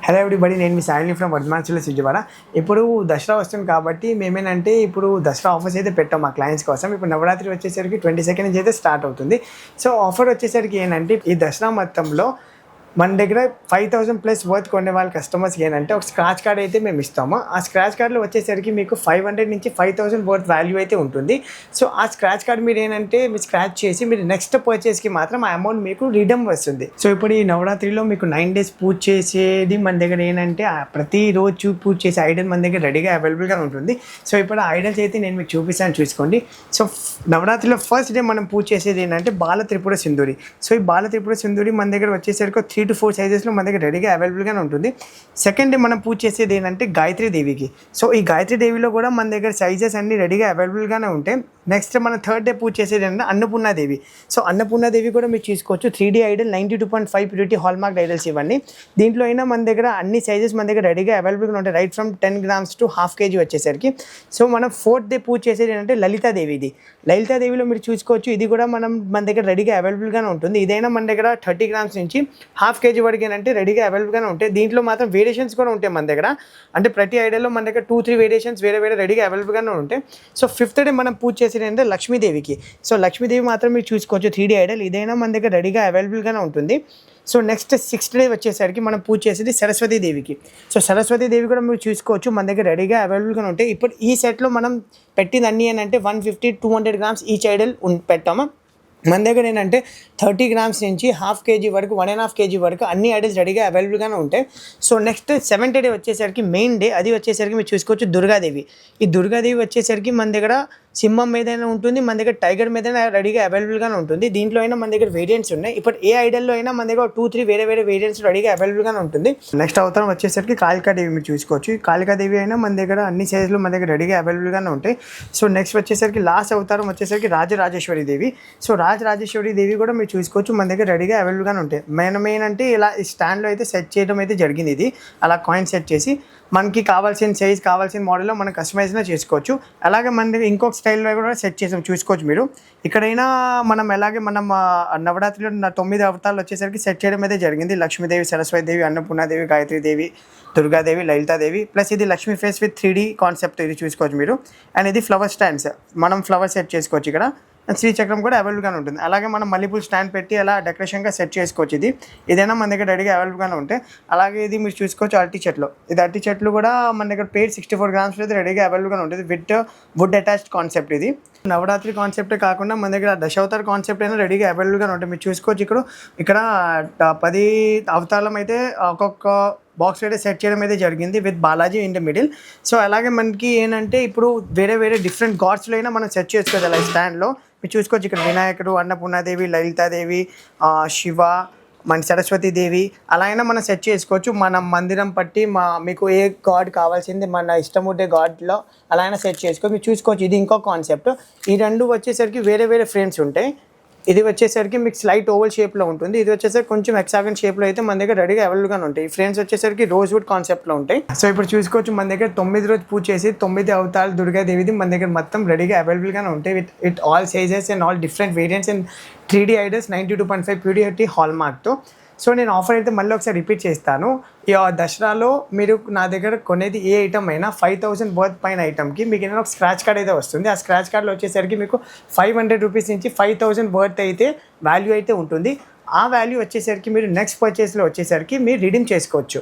Hello everybody, నేను మీ సాయిని from వర్ధమాన్సిలో Vijayawada. ఇప్పుడు దసరా వస్తుంది కాబట్టి మేమేంటంటే ఇప్పుడు దసరా ఆఫర్స్ అయితే పెట్టాం మా క్లయింట్స్ కోసం. ఇప్పుడు నవరాత్రి వచ్చేసరికి 22 నుంచి అయితే స్టార్ట్ అవుతుంది. సో ఆఫర్ వచ్చేసరికి ఏంటంటే ఈ దసరా మొత్తంలో మన దగ్గర 5000+ వర్త్ కొనే వాళ్ళ కస్టమర్స్కి ఏంటంటే ఒక స్క్రాచ్ కార్డ్ అయితే మేము ఇస్తాము. ఆ స్క్రాచ్ కార్డ్లో వచ్చేసరికి మీకు 500 నుంచి 5000 వర్త్ వాల్యూ అయితే ఉంటుంది. సో ఆ స్క్రాచ్ కార్డ్ మీరు ఏంటంటే మీరు స్క్రాచ్ చేసి మీరు నెక్స్ట్ పర్చేస్కి మాత్రం ఆ అమౌంట్ మీకు రిడమ్ వస్తుంది. సో ఇప్పుడు ఈ నవరాత్రిలో మీకు 9 days పూజ చేసేది మన దగ్గర ఏంటంటే ప్రతిరోజు పూజ చేసే ఐడల్ మన దగ్గర రెడీగా అవైలబుల్గా ఉంటుంది. సో ఇప్పుడు ఆ ఐడల్స్ అయితే నేను మీకు చూపిస్తాను, చూసుకోండి. సో నవరాత్రిలో ఫస్ట్ డే మనం పూజ చేసేది ఏంటంటే బాల త్రిపుర సింధూరి. సో ఈ బాల త్రిపుర సింధూరి మన దగ్గర వచ్చేసరికి 3 to 4 సైజెస్లో మన దగ్గర రెడీగా అవైలబుల్గానే ఉంటుంది. సెకండ్ డే మనం పూజ చేసేది ఏంటంటే గాయత్రి దేవికి. సో ఈ గాయత్రి దేవిలో కూడా మన దగ్గర సైజెస్ అన్ని రెడీగా అవైలబుల్గానే ఉంటాయి. నెక్స్ట్ మన థర్డ్ డే పూజ చేసేది ఏంటంటే అన్నపూర్ణాదేవి. సో అన్నపూర్ణాదేవి కూడా మీరు చూసుకోవచ్చు. 3D Idol, 92.5 purity hallmark idols ఇవన్నీ. దీంట్లో అయినా మన దగ్గర అన్ని సైజెస్ మన దగ్గర రెడీగా అవైలబుల్గా ఉంటాయి, right from 10 grams to ½ kg వచ్చేసరికి. సో మనం ఫోర్త్ డే పూజ చేసేది ఏంటంటే లలితాదేవిది. లలితాదేవిలో మీరు చూసుకోవచ్చు, ఇది కూడా మన దగ్గర రెడీగా అవైలబుల్గానే ఉంటుంది. ఇదైనా మన దగ్గర 30 grams నుంచి ½ kg వరకు ఏంటంటే రెడీగా అవైలబుల్గానే ఉంటాయి. దీంట్లో మాత్రం వేరియేషన్స్ కూడా ఉంటాయి మన దగ్గర. అంటే ప్రతి ఐడల్లో మన దగ్గర 2-3 వేరియేషన్స్ వేరే రెడీగా అవైలబుల్గానే ఉంటాయి. సో ఫిఫ్త్ డే మనం పూజ చేసేది ఏంటంటే లక్ష్మీదేవికి. సో లక్ష్మీదేవి మాత్రం మీరు చూసుకోవచ్చు 3D ఐడల్, ఇదైనా మన దగ్గర రెడీగా అవైలబుల్గానే ఉంటుంది. సో నెక్స్ట్ 6th డే వచ్చేసరికి మనం పూజ చేసేది సరస్వతీ దేవికి. సో సరస్వతీ దేవి కూడా మీరు చూసుకోవచ్చు మన దగ్గర రెడీగా అవైలబుల్గా ఉంటాయి. ఇప్పుడు ఈ సెట్లో మనం పెట్టింది అన్నీ ఏంటంటే 150-200 grams ఈచ్ ఐడల్ పెట్టాము. మన దగ్గర ఏంటంటే 30 grams నుంచి ½ kg వరకు, 1.5 kg వరకు అన్ని ఐడల్స్ రెడీగా అవైలబుల్గానే ఉంటాయి. సో నెక్స్ట్ 7th డే వచ్చేసరికి మెయిన్ డే, అది వచ్చేసరికి మీరు చూసుకోవచ్చు దుర్గాదేవి. ఈ దుర్గాదేవి వచ్చేసరికి మన దగ్గర సింహం మీదైనా ఉంటుంది, మన దగ్గర టైగర్ మీదైనా రెడీగా అవైలబుల్గానే ఉంటుంది. దీంట్లో అయినా మన దగ్గర వేరియంట్స్ ఉన్నాయి. ఇప్పుడు ఏ ఐడల్లో అయినా మన దగ్గర 2-3 వేరే వేరియంట్స్ రెడీగా అవైలబుల్గానే ఉంటుంది. నెక్స్ట్ అవతారం వచ్చేసరికి కాళికాదేవి మీరు చూసుకోవచ్చు. ఈ కాళికాదేవి అయినా మన దగ్గర అన్ని సైజులు మన దగ్గర రెడీగా అవైలబుల్గానే ఉంటాయి. సో నెక్స్ట్ వచ్చేసరికి లాస్ట్ అవతారం వచ్చేసరికి రాజరాజేశ్వరి దేవి. సో రాజరాజేశ్వరి దేవి కూడా మీరు చూసుకోవచ్చు మన దగ్గర రెడీగా అవైలబుల్గానే ఉంటాయి. మెయిన్ అంటే ఇలా ఈ స్టాండ్లో అయితే సెట్ చేయడం అయితే జరిగింది. ఇది అలా కాయిన్ సెట్ చేసి మనకి కావాల్సిన సైజ్, కావాల్సిన మోడల్లో మనం కస్టమైజ్గా చేసుకోవచ్చు. అలాగే మన దగ్గర ఇంకొక స్టైల్లో కూడా సెట్ చేసాం, చూసుకోవచ్చు మీరు. ఇక్కడైనా మనం నవరాత్రిలో 9 అవతారాలు వచ్చేసరికి సెట్ చేయడం అయితే జరిగింది. లక్ష్మీదేవి, సరస్వతి దేవి, అన్నపూర్ణాదేవి, గాయత్రి దేవి, దుర్గాదేవి, లలితాదేవి, ప్లస్ ఇది Lakshmi face with 3D concept, ఇది చూసుకోవచ్చు మీరు. అండ్ ఇది ఫ్లవర్ స్టాండ్స్, మనం ఫ్లవర్ సెట్ చేసుకోవచ్చు. ఇక్కడ శ్రీచక్రం కూడా అవైలబుల్గానే ఉంటుంది. అలాగే మనం మల్లెపూలు స్టాండ్ పెట్టి అలా డెకరేషన్గా సెట్ చేసుకోవచ్చు. ఇదైనా మన దగ్గర రెడీగా అవైలబుల్గానే ఉంటాయి. అలాగే ఇది మీరు చూసుకోవచ్చు అరటి చెట్లు. ఇది అరటి చెట్లు కూడా మన దగ్గర పేర్ 64 grams అయితే రెడీగా అవైలబుల్గానే ఉంటుంది విత్ వుడ్ అటాచ్డ్ కాన్సెప్ట్. ఇది నవరాత్రి కాన్సెప్టే కాకుండా మన దగ్గర దశావతార కాన్సెప్ట్ అయినా రెడీగా అవైలబుల్గానే ఉంటాయి. మీరు చూసుకోవచ్చు ఇక్కడ 10 అవతారం అయితే ఒక్కొక్క బాక్స్ అయితే సెట్ చేయడం అయితే జరిగింది with Balaji in the middle. So అలాగే మనకి ఏంటంటే ఇప్పుడు వేరే డిఫరెంట్ గాడ్స్లో అయినా మనం సెట్ చేసుకోవచ్చు. అలా స్టాండ్లో మీరు చూసుకోవచ్చు. ఇక్కడ వినాయకుడు, అన్నపూర్ణాదేవి, లలితాదేవి, శివ, మన సరస్వతి దేవి అలా అయినా మనం సెట్ చేసుకోవచ్చు. మన మందిరం పట్టి మీకు ఏ గాడ్ కావాల్సింది మన ఇష్టం ఉండే గాడ్లో అలా అయినా సెట్ చేసుకోవచ్చు. మీరు చూసుకోవచ్చు. ఇది ఇంకో కాన్సెప్ట్. ఈ రెండు వచ్చేసరికి వేరే ఫ్రేమ్స్ ఉంటాయి. ఇది వచ్చేసరికి మీకు స్లైట్ ఓవల్ షేప్లో ఉంటుంది. ఇది వచ్చేసరికి కొంచెం హెక్సాగన్ షేప్లో అయితే మన దగ్గర రెడీగా అవైలబుల్గానే ఉంటాయి. ఈ ఫ్రేమ్స్ వచ్చేసరికి రోజ్వుడ్ కాన్సెప్ట్లో ఉంటాయి. సో ఇప్పుడు చూసుకోవచ్చు మన దగ్గర 9 రోజు పూజ చేసి 9 అవతారాలు దుర్గాదేవిది మన దగ్గర మొత్తం రెడీగా అవైలబుల్గానే ఉంటాయి with all sizes and all different variants and 3D idols 92.5 purity హాల్మార్క్తో. సో నేను ఆఫర్ అయితే మళ్ళీ ఒకసారి రిపీట్ చేస్తాను. ఈ దసరాలో మీరు నా దగ్గర కొనేది ఏ ఐటమ్ అయినా 5000 వర్త్ పైన ఐటమ్కి మీకు ఏదైనా ఒక స్క్రాచ్ కార్డ్ అయితే వస్తుంది. ఆ స్క్రాచ్ కార్డ్లో వచ్చేసరికి మీకు 500 రూపీస్ నుంచి 5000 వర్త్ అయితే వాల్యూ అయితే ఉంటుంది. ఆ వాల్యూ వచ్చేసరికి మీరు నెక్స్ట్ పర్చేస్లో వచ్చేసరికి మీరు రిడీమ్ చేసుకోవచ్చు.